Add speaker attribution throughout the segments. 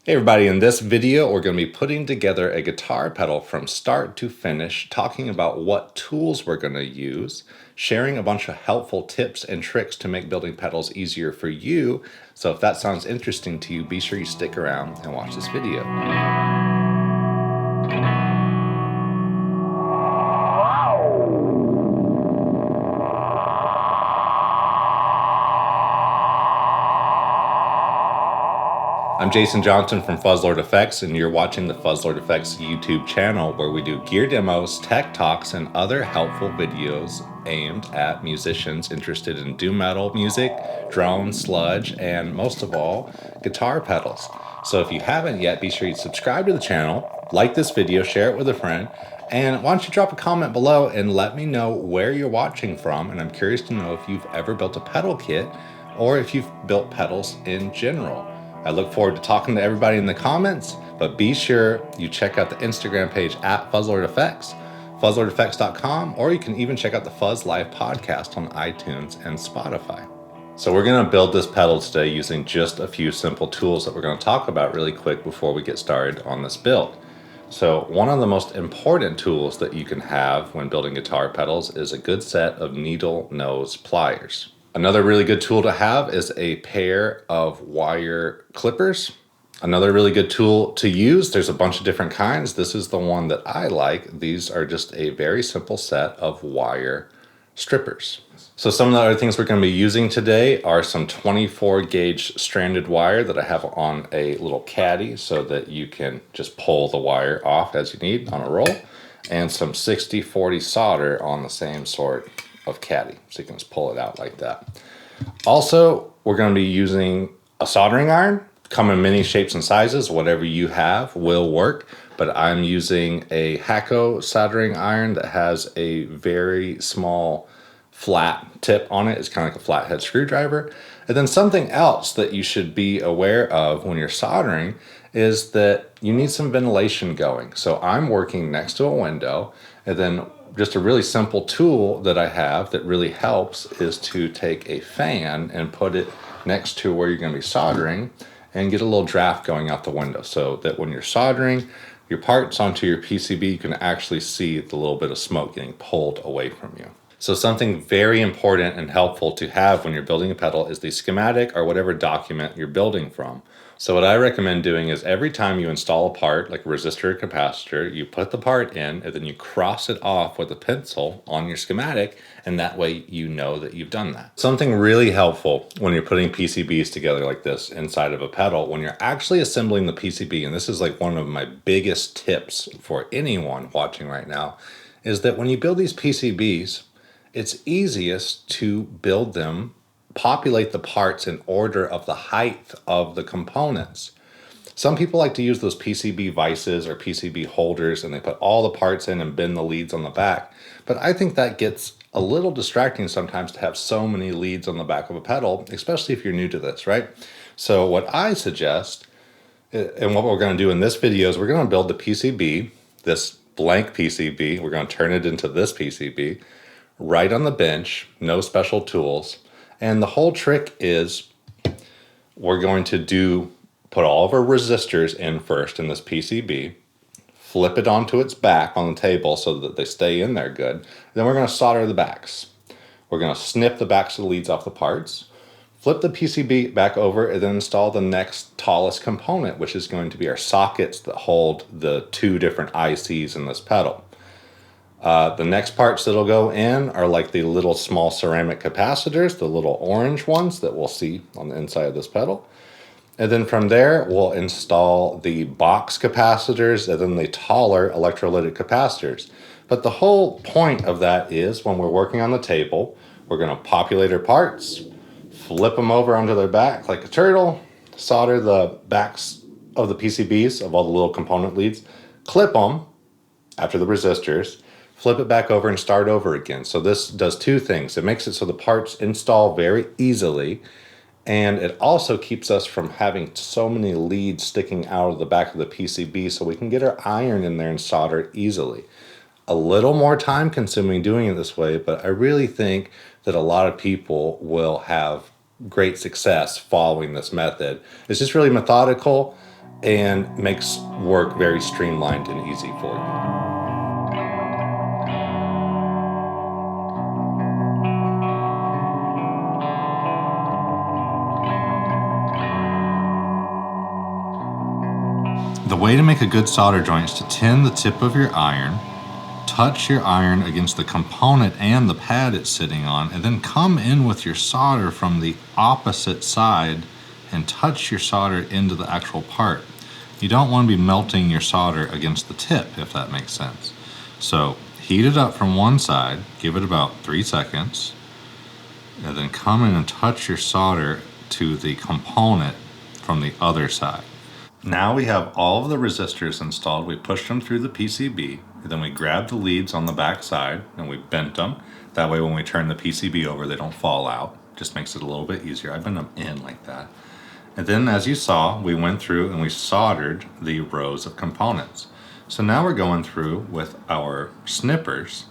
Speaker 1: Hey everybody, in this video we're going to be putting together a guitar pedal from start to finish, talking about what tools we're going to use, sharing a bunch of helpful tips and tricks to make building pedals easier for you. So if that sounds interesting to you, be sure you stick around and watch this video. I'm Jason Johnson from Fuzzlord Effects, and you're watching the Fuzzlord Effects YouTube channel, where we do gear demos, tech talks, and other helpful videos aimed at musicians interested in doom metal music, drone, sludge, and most of all, guitar pedals. So if you haven't yet, be sure you subscribe to the channel, like this video, share it with a friend, and why don't you drop a comment below and let me know where you're watching from. And I'm curious to know if you've ever built a pedal kit or if you've built pedals in general. I look forward to talking to everybody in the comments, but be sure you check out the Instagram page at Fuzzlord Effects, fuzzlordeffects.com, or you can even check out the Fuzz Live podcast on iTunes and Spotify. So we're going to build this pedal today using just a few simple tools that we're going to talk about really quick before we get started on this build. So one of the most important tools that you can have when building guitar pedals is a good set of needle nose pliers. Another really good tool to have is a pair of wire clippers. Another really good tool to use, there's a bunch of different kinds. This is the one that I like. These are just a very simple set of wire strippers. So some of the other things we're going to be using today are some 24 gauge stranded wire that I have on a little caddy so that you can just pull the wire off as you need on a roll, and some 60-40 solder on the same sort of caddy, so you can just pull it out like that. Also, we're going to be using a soldering iron. Come in many shapes and sizes. Whatever you have will work, but I'm using a hako soldering iron that has a very small flat tip on it. It's kind of like a flathead screwdriver. And then something else that you should be aware of when you're soldering is that you need some ventilation going. So I'm working next to a window, and then just a really simple tool that I have that really helps is to take a fan and put it next to where you're going to be soldering and get a little draft going out the window, so that when you're soldering your parts onto your PCB, you can actually see the little bit of smoke getting pulled away from you. So something very important and helpful to have when you're building a pedal is the schematic or whatever document you're building from. So what I recommend doing is every time you install a part, like a resistor or capacitor, you put the part in and then you cross it off with a pencil on your schematic, and that way you know that you've done that. Something really helpful when you're putting PCBs together like this inside of a pedal, when you're actually assembling the PCB, and this is like one of my biggest tips for anyone watching right now, is that when you build these PCBs, it's easiest to build them, populate the parts in order of the height of the components. Some people like to use those PCB vices or PCB holders, and they put all the parts in and bend the leads on the back. But I think that gets a little distracting sometimes to have so many leads on the back of a pedal, especially if you're new to this, right? So what I suggest, and what we're going to do in this video, is we're going to build the PCB, this blank PCB. We're going to turn it into this PCB right on the bench, no special tools. And the whole trick is we're going to put all of our resistors in first in this PCB, flip it onto its back on the table so that they stay in there good. Then we're going to solder the backs. We're going to snip the backs of the leads off the parts, flip the PCB back over, and then install the next tallest component, which is going to be our sockets that hold the two different ICs in this pedal. The next parts that'll go in are like the little small ceramic capacitors, the little orange ones that we'll see on the inside of this pedal. And then from there, we'll install the box capacitors and then the taller electrolytic capacitors. But the whole point of that is when we're working on the table, we're going to populate our parts, flip them over onto their back like a turtle, solder the backs of the PCBs of all the little component leads, clip them after the resistors, flip it back over and start over again. So this does two things. It makes it so the parts install very easily, and it also keeps us from having so many leads sticking out of the back of the PCB, so we can get our iron in there and solder it easily. A little more time consuming doing it this way, but I really think that a lot of people will have great success following this method. It's just really methodical. and makes work very streamlined and easy for you. The way to make a good solder joint is to tin the tip of your iron, touch your iron against the component and the pad it's sitting on, and then come in with your solder from the opposite side and touch your solder into the actual part. You don't want to be melting your solder against the tip, if that makes sense. So heat it up from one side, give it about 3 seconds, and then come in and touch your solder to the component from the other side. Now we have all of the resistors installed. We pushed them through the PCB, and then we grabbed the leads on the back side and we bent them. That way when we turn the PCB over, they don't fall out. Just makes it a little bit easier. I bent them in like that. And then as you saw, we went through and we soldered the rows of components. So now we're going through with our snippers.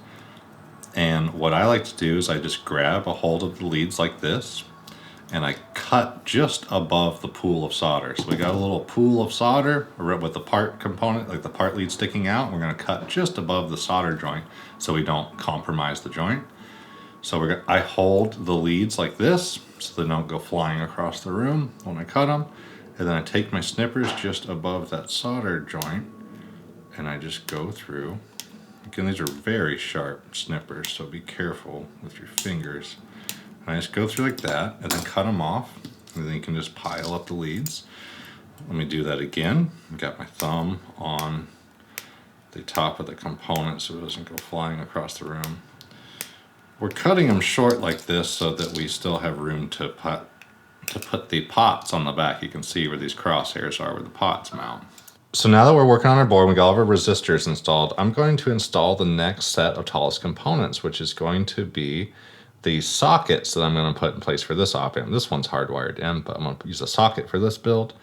Speaker 1: And what I like to do is I just grab a hold of the leads like this, and I cut just above the pool of solder. So we got a little pool of solder with the part component, like the part lead sticking out. We're gonna cut just above the solder joint so we don't compromise the joint. So I hold the leads like this so they don't go flying across the room when I cut them. And then I take my snippers just above that solder joint and I just go through. Again, these are very sharp snippers, so be careful with your fingers. And I just go through like that and then cut them off. And then you can just pile up the leads. Let me do that again. I've got my thumb on the top of the component so it doesn't go flying across the room. We're cutting them short like this so that we still have room to put the pots on the back. You can see where these crosshairs are where the pots mount. So now that we're working on our board, we got all of our resistors installed, I'm going to install the next set of tallest components, which is going to be the sockets that I'm going to put in place for this op-amp. This one's hardwired in, but I'm going to use a socket for this build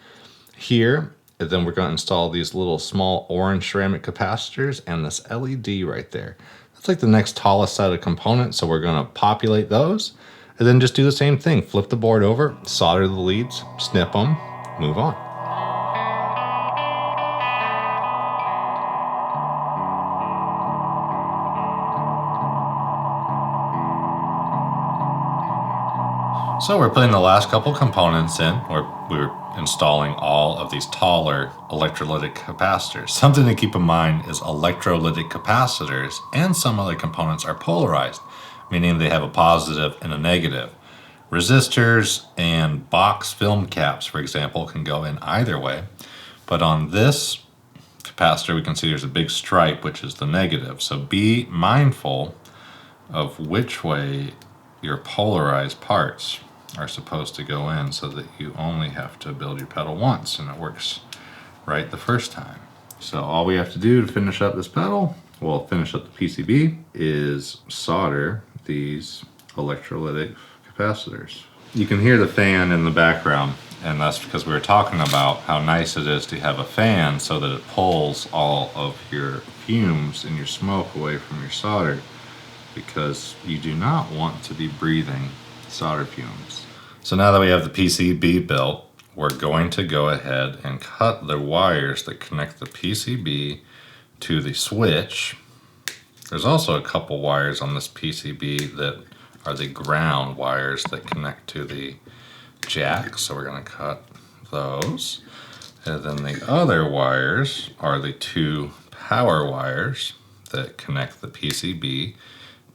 Speaker 1: here. And then we're going to install these little small orange ceramic capacitors and this LED right there. That's like the next tallest set of components. So we're going to populate those and then just do the same thing. Flip the board over, solder the leads, snip them, move on. So we're putting the last couple components in, or we're installing all of these taller electrolytic capacitors. Something to keep in mind is electrolytic capacitors and some other components are polarized, meaning they have a positive and a negative. Resistors and box film caps, for example, can go in either way. But on this capacitor, we can see there's a big stripe, which is the negative. So be mindful of which way your polarized parts are supposed to go in so that you only have to build your pedal once and it works right the first time. So all we have to do to finish up this pedal, well, finish up the PCB, is solder these electrolytic capacitors. You can hear the fan in the background, and that's because we were talking about how nice it is to have a fan so that it pulls all of your fumes and your smoke away from your solder, because you do not want to be breathing solder fumes. So now that we have the PCB built, we're going to go ahead and cut the wires that connect the PCB to the switch. There's also a couple wires on this PCB that are the ground wires that connect to the jack, so we're going to cut those. And then the other wires are the two power wires that connect the PCB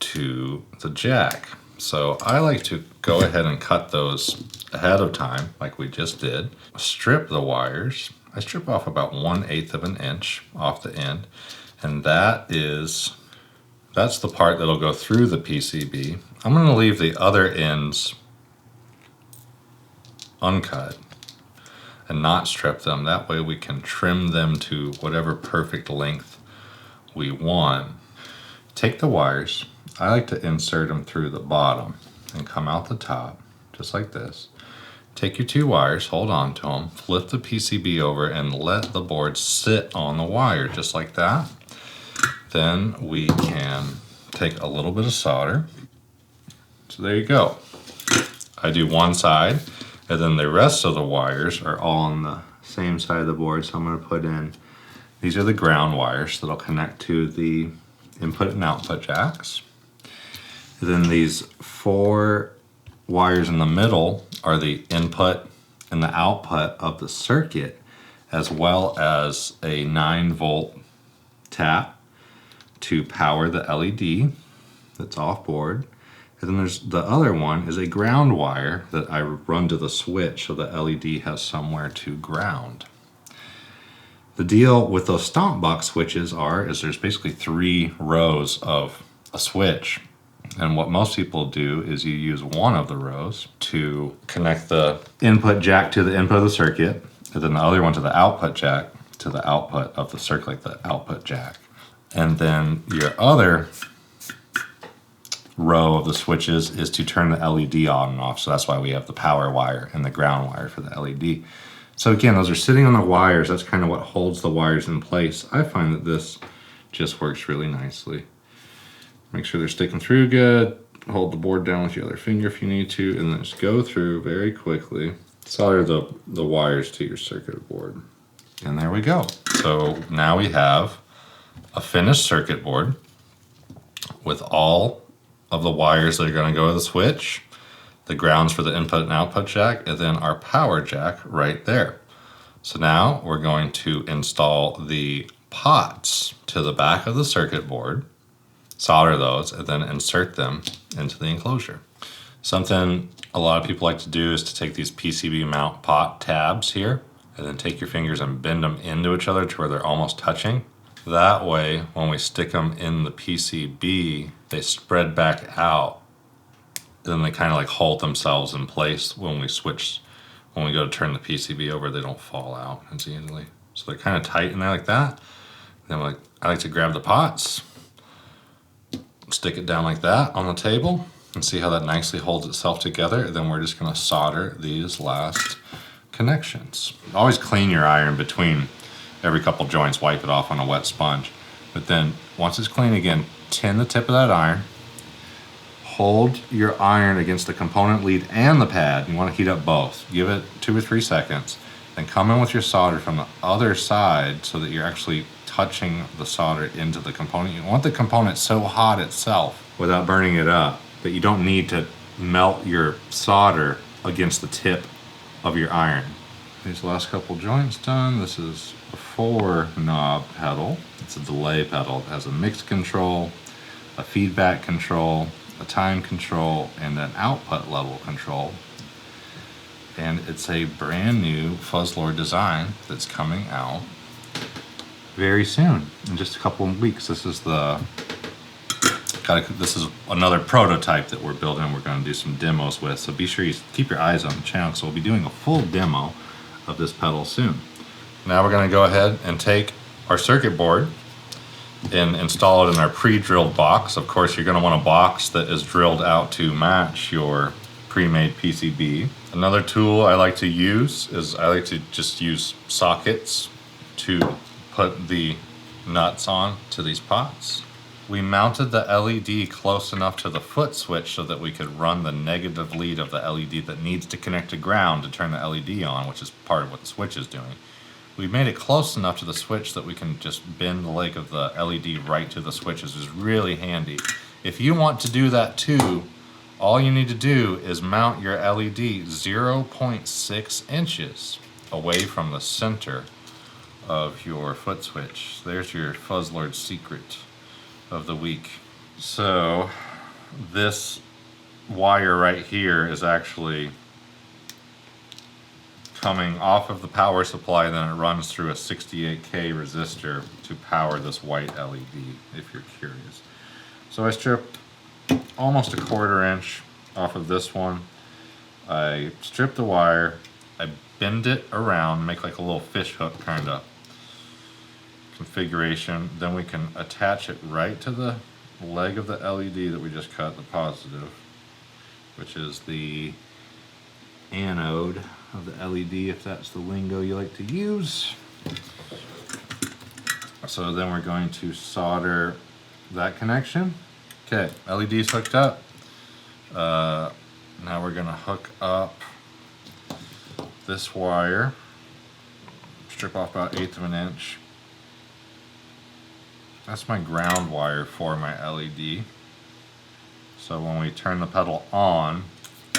Speaker 1: to the jack. So I like to go ahead and cut those ahead of time, like we just did. Strip the wires. I strip off about 1/8 of an inch off the end, and that's the part that'll go through the PCB. I'm going to leave the other ends uncut and not strip them. That way we can trim them to whatever perfect length we want. Take the wires. I like to insert them through the bottom and come out the top, just like this. Take your two wires, hold on to them, flip the PCB over and let the board sit on the wire, just like that. Then we can take a little bit of solder. So there you go. I do one side, and then the rest of the wires are all on the same side of the board. So I'm going to put in, these are the ground wires that'll connect to the input and output jacks. And then these 4 wires in the middle are the input and the output of the circuit, as well as a 9-volt tap to power the LED that's off board. And then there's the other one is a ground wire that I run to the switch so the LED has somewhere to ground. The deal with those stomp box switches is there's basically 3 rows of a switch. And what most people do is you use one of the rows to connect the input jack to the input of the circuit, and then the other one to the output jack to the output of the circuit, like the output jack. And then your other row of the switches is to turn the LED on and off. So that's why we have the power wire and the ground wire for the LED. So again, those are sitting on the wires. That's kind of what holds the wires in place. I find that this just works really nicely. Make sure they're sticking through good. Hold the board down with your other finger if you need to, and then just go through very quickly. Solder the wires to your circuit board. And there we go. So now we have a finished circuit board with all of the wires that are going to go to the switch, the grounds for the input and output jack, and then our power jack right there. So now we're going to install the pots to the back of the circuit board, solder those, and then insert them into the enclosure. Something a lot of people like to do is to take these PCB mount pot tabs here and then take your fingers and bend them into each other to where they're almost touching. That way, when we stick them in the PCB, they spread back out. Then they kind of like hold themselves in place when we go to turn the PCB over, they don't fall out as easily. So they're kind of tight in there like that. Then I like to grab the pots, stick it down like that on the table, and see how that nicely holds itself together. Then we're just going to solder these last connections. Always clean your iron between every couple joints, wipe it off on a wet sponge. But then once it's clean again, tin the tip of that iron, hold your iron against the component lead and the pad. You want to heat up both. Give it 2 or 3 seconds. Then come in with your solder from the other side so that you're actually touching the solder into the component. You want the component so hot itself without burning it up that you don't need to melt your solder against the tip of your iron. These last couple joints done. This is a 4-knob pedal. It's a delay pedal. It has a mix control, a feedback control, a time control, and an output level control. And it's a brand new Fuzzlord design that's coming out very soon, in just a couple of weeks. This is another prototype that we're building. We're going to do some demos with, so be sure you keep your eyes on the channel, so we'll be doing a full demo of this pedal soon. Now we're going to go ahead and take our circuit board and install it in our pre-drilled box. Of course, you're going to want a box that is drilled out to match your pre-made PCB. Another tool I like to use is I like to just use sockets to put the nuts on to these pots. We mounted the LED close enough to the foot switch so that we could run the negative lead of the LED that needs to connect to ground to turn the LED on, which is part of what the switch is doing. We made it close enough to the switch that we can just bend the leg of the LED right to the switch, which is really handy. If you want to do that too, all you need to do is mount your LED 0.6 inches away from the center of your foot switch. There's your Fuzzlord secret of the week. So this wire right here is actually coming off of the power supply, then it runs through a 68K resistor to power this white LED, if you're curious. So I stripped almost a 1/4 inch off of this one. I strip the wire, I bend it around, make like a little fish hook kind of configuration. Then we can attach it right to the leg of the LED that we just cut, the positive, which is the anode of the LED, if that's the lingo you like to use. So then we're going to solder that connection. Okay, LED's hooked up. Now we're going to hook up this wire strip off about 1/8 of an inch. That's my ground wire for my LED. So when we turn the pedal on,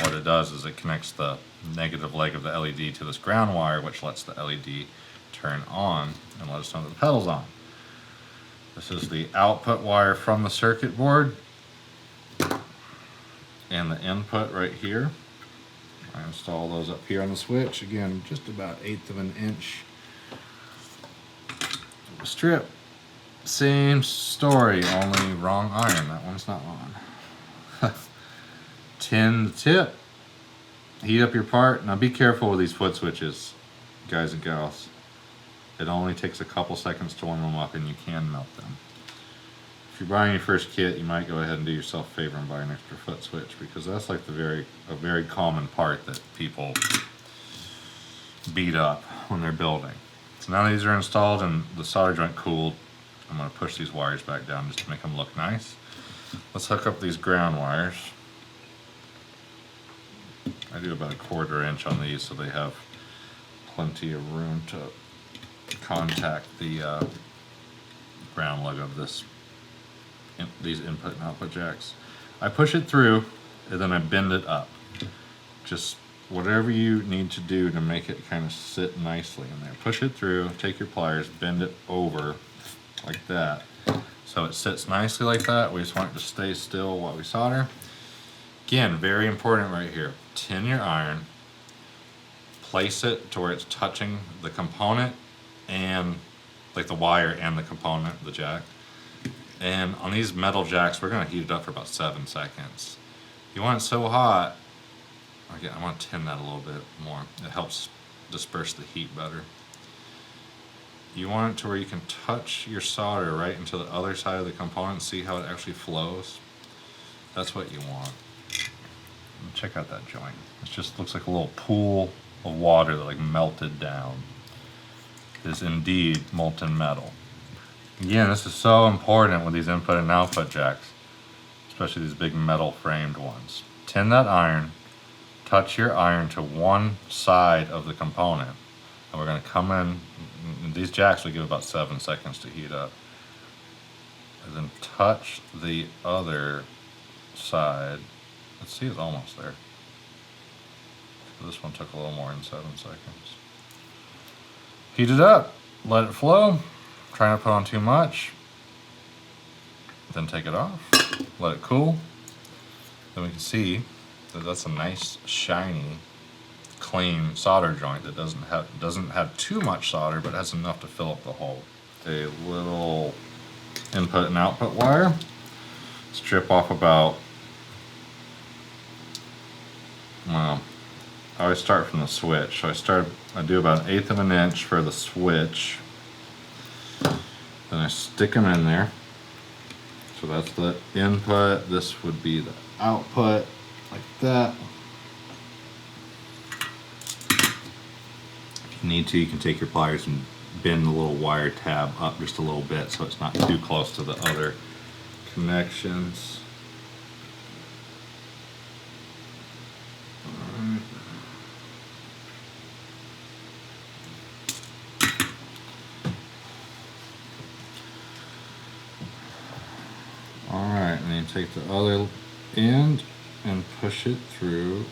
Speaker 1: what it does is it connects the negative leg of the LED to this ground wire, which lets the LED turn on and let us know that the pedal's on. This is the output wire from the circuit board and the input right here. I install those up here on the switch. Again, just about 1/8 of an inch strip. Same story, only wrong iron. That one's not on. Tin the tip. Heat up your part. Now be careful with these foot switches, guys and gals. It only takes a couple seconds to warm them up and you can melt them. If you're buying your first kit, you might go ahead and do yourself a favor and buy an extra foot switch, because that's like a very common part that people beat up when they're building. So now these are installed and the solder joint cooled, I'm going to push these wires back down just to make them look nice. Let's hook up these ground wires. I do about 1/4 inch on these so they have plenty of room to contact the ground leg of these input and output jacks. I push it through and then I bend it up. Just whatever you need to do to make it kind of sit nicely in there. Push it through, take your pliers, bend it over like that. So it sits nicely like that. We just want it to stay still while we solder. Again, very important right here. Tin your iron, place it to where it's touching the component and like the wire and the component, the jack. And on these metal jacks, we're gonna heat it up for about 7 seconds. You want it so hot, again, I want to tin that a little bit more. It helps disperse the heat better. You want it to where you can touch your solder right into the other side of the component, see how it actually flows. That's what you want. And check out that joint. It just looks like a little pool of water that like melted down. It is indeed molten metal. Again, this is so important with these input and output jacks, especially these big metal framed ones. Tin that iron, touch your iron to one side of the component, and we're going to come in. These jacks will give about 7 seconds to heat up. And then touch the other side. Let's see, it's almost there. This one took a little more than 7 seconds. Heat it up, let it flow. Try not to put on too much. Then take it off, let it cool. Then we can see that that's a nice, shiny, clean solder joint that doesn't have too much solder, but has enough to fill up the hole. A little input and output wire. Strip off about, well, I always start from the switch. So I do about 1/8 of an inch for the switch. Then I stick them in there. So that's the input. This would be the output, like that. If you need to, you can take your pliers and bend the little wire tab up just a little bit so it's not too close to the other connections. Alright, and then take the other end and push it through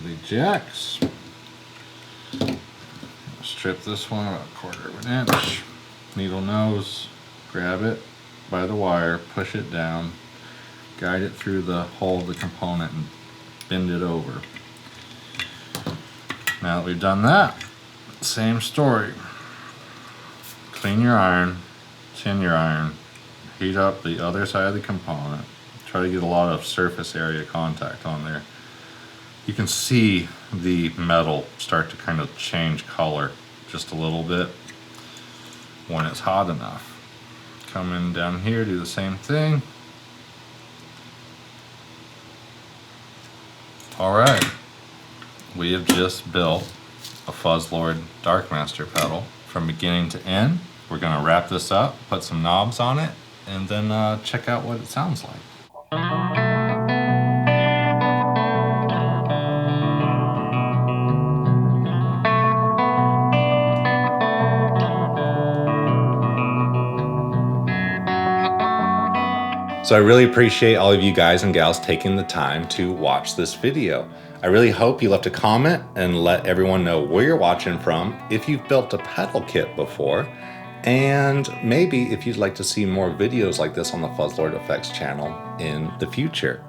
Speaker 1: the jacks. Strip this one about 1/4 of an inch. Needle nose, grab it by the wire, push it down, guide it through the hole of the component and bend it over. Now that we've done that, same story. Clean your iron, tin your iron, heat up the other side of the component. Try to get a lot of surface area contact on there. You can see the metal start to kind of change color just a little bit when it's hot enough. Come in down here, do the same thing. Alright, we have just built a Fuzzlord Darkmaster pedal from beginning to end. We're going to wrap this up, put some knobs on it, and then check out what it sounds like. So I really appreciate all of you guys and gals taking the time to watch this video. I really hope you left a comment and let everyone know where you're watching from, if you've built a pedal kit before, and maybe if you'd like to see more videos like this on the Fuzzlord Effects channel in the future.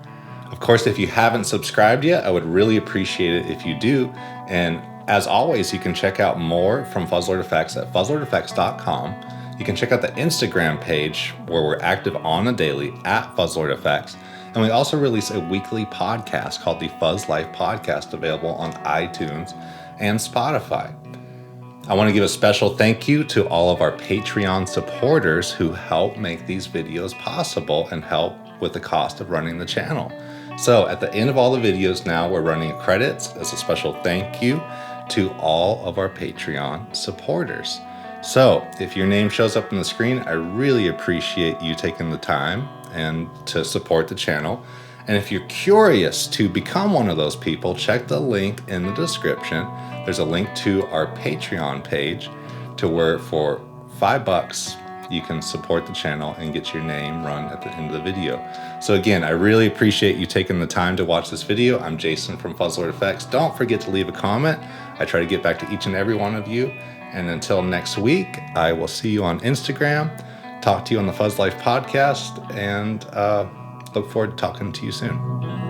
Speaker 1: Of course, if you haven't subscribed yet, I would really appreciate it if you do. And as always, you can check out more from Fuzzlord Effects at fuzzlordeffects.com. You can check out the Instagram page where we're active on a daily at Fuzzlord Effects. And we also release a weekly podcast called the Fuzz Life Podcast, available on iTunes and Spotify. I want to give a special thank you to all of our Patreon supporters who help make these videos possible and help with the cost of running the channel. So at the end of all the videos now, we're running credits as a special thank you to all of our Patreon supporters. So if your name shows up on the screen, I really appreciate you taking the time and to support the channel. And if you're curious to become one of those people, check the link in the description. There's a link to our Patreon page to where for $5 you can support the channel and get your name run at the end of the video. So again, I really appreciate you taking the time to watch this video. I'm Jason from Fuzzlord Effects. Don't forget to leave a comment. I try to get back to each and every one of you. And until next week, I will see you on Instagram, talk to you on the Fuzz Life podcast, and look forward to talking to you soon.